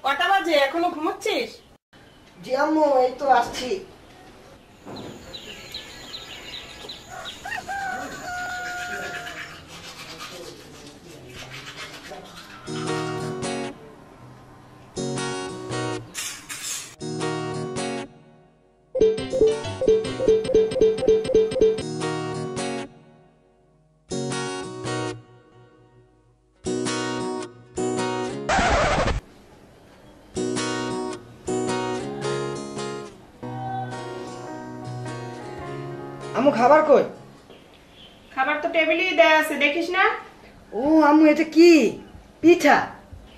কটা বাজে? এখনো ঘুমোচ্ছিস? জি আম্মু, এই তো আসছি। আম্মু খাবার কই? খাবার তো টেবিলেই দেয়া আছে, দেখিস না? ও আম্মু, এটা কি? পিঠা?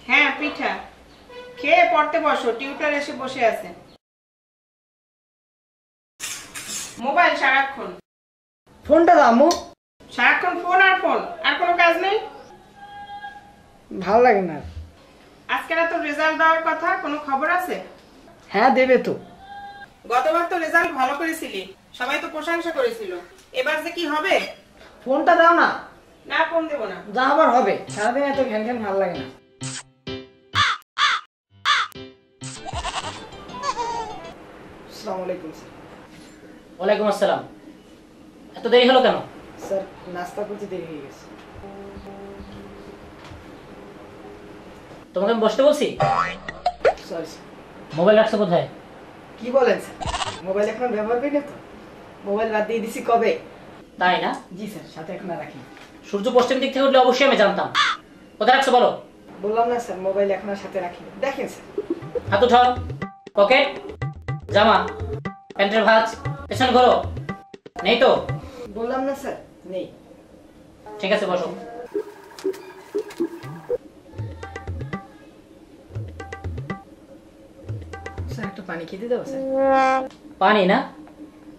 হ্যাঁ পিঠা। খেয়ে পড়তে বসো, টিউটর এসে বসে আছে। মোবাইল সারাক্ষণ। ফোনটা দাও আম্মু। সারাক্ষণ ফোন আর ফোন, আর কোনো কাজ নেই? ভালো লাগে না। আজকে না তোর রেজাল্ট দেওয়ার কথা, কোনো খবর আছে? হ্যাঁ দেবে তো। গতবার তো রেজাল্ট ভালো করেছিলি, সবাই তো প্রশংসা করেছিল। এবার যে কি হবে? ফোনটা দাও না। না, ফোন দেবো না। যা আবার হবে, সারাদিন এত ঘ্যান ঘ্যান ভালো লাগে না। আসসালামু আলাইকুম স্যার। ওয়ালাইকুম আসসালাম। এত দেরি হলো কেন? স্যার নাস্তা করতে দেরি হয়ে গেছে। তোমাকে আমি বসতে বলছি? Sorry sir. মোবাইল রাখছো কোথায়? কি বলেন স্যার? মোবাইল এখন ব্যবহার করি না তো। মোবাইল বাদ দিয়ে দিছি কবে। তাই না? জি স্যার, সাথে এখন আর রাখি। সূর্য পশ্চিম দিক থেকে উঠলে অবশ্যই আমি জানতাম। কোথায় রাখছো বলো? বললাম না স্যার, মোবাইল এখন আর সাথে রাখি। দেখেন স্যার। হাত উঠাও। পকেট, জামা, প্যান্টের ভাঁজ, পেছন ঘোরো। নেই তো? বললাম না স্যার, নেই। ঠিক আছে, বসো। স্যার একটু পানি খেতে দাও স্যার। পানি না?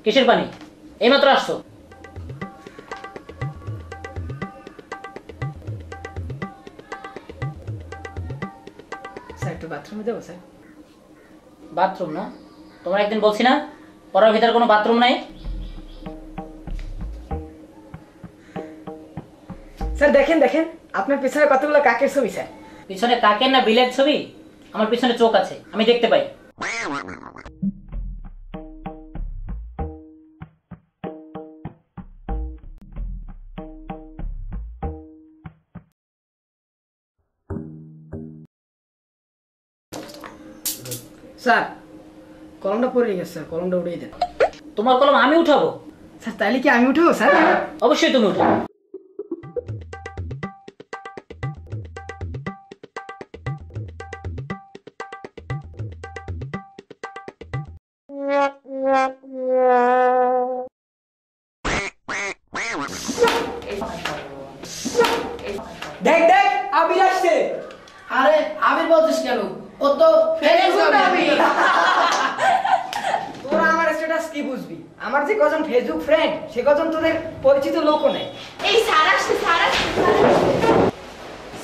কিসের পানি? এইমাত্র আসছো। স্যার একটু বাথরুমে যাবো স্যার। বাথরুম না? তোমার একদিন বলছি না পড়ার ভিতরে কোনো বাথরুম নাই? স্যার দেখেন দেখেন, আপনার পিছনে কতগুলো কাকের ছবি স্যার। পিছনে কাকের না বিলের ছবি? আমার পিছনে চোখ আছে, আমি দেখতে পাই। স্যার কলমটা পড়ে গেছে স্যার, কলমটা উড়িয়ে দেন। তোমার কলম আমি উঠাবো? স্যার তাইলে কি আমি উঠাবো স্যার? অবশ্যই তুমি উঠাবো। দেখ দেখ, আবির আসছে। আরে আবির বলছিস কেন? ও তো ফেসবুক আবির। তোরা আমার স্ট্যাটাস কি বুঝবি? আমার যে কজন ফেসবুক ফ্রেন্ড, সে কজন তোদের পরিচিত লোকও নেই। এই স্যার আসছে, স্যার আসছে,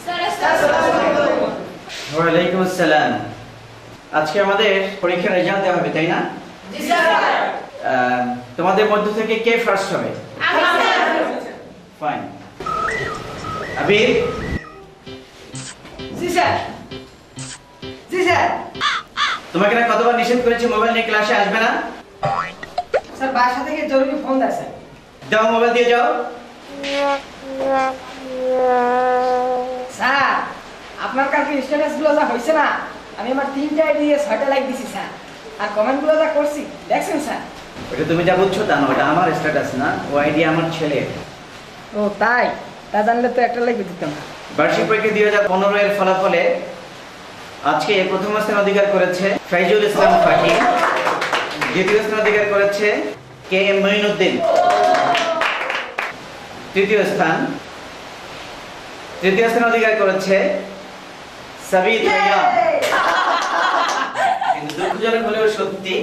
স্যার আসছে। ওয়ালাইকুম আসসালাম। আজকে আমাদের পরীক্ষার রেজাল্ট দেওয়া হবে, তাই না? জি স্যার। তোমাদের মধ্য থেকে কে ফার্স্ট হবে? আমি স্যার। ফাইন। আবির। জি স্যার। জি স্যার। তোমাকে না কতবার নিষেধ করেছি মোবাইল নিয়ে ক্লাসে আসবে না? স্যার বাসা থেকে জরুরি ফোন দেয় স্যার। দাও, মোবাইল দিয়ে যাও। স্যার আপনার কালকে স্ট্যাটাস গুলো যা হয়েছে না, আমি আমার 3টা আইডি দিয়ে 6টা লাইক দিছি স্যার। আর কমেন্ট গুলো যা করছি দেখছেন স্যার? ওটা তুমি যা বুঝছো তা না, ওটা আমার স্ট্যাটাস না, ও আইডি আমার ছেলের। ও তাই? তা জানলে তো একটা লাইক দিতাম না। বার্ষিক পরীক্ষা 2015 এর ফলাফলে আজকে প্রথম স্থান অধিকার করেছে ফাইজুল ইসলাম ফাহিম, দ্বিতীয় স্থান অধিকার করেছে কে এম মঈনুদ্দিন, তৃতীয় স্থান অধিকার করেছে সাবিত রায়হান। কিন্তু দুঃখজনক হলেও সত্যি,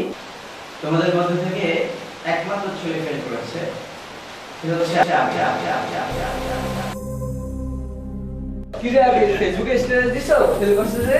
তোমাদের মধ্যে থেকে একমাত্র ছেলে ফেল করেছে। কি রে আবির, ফেসবুকে স্ট্যাটাস দিছো? ফেল করছিস রে?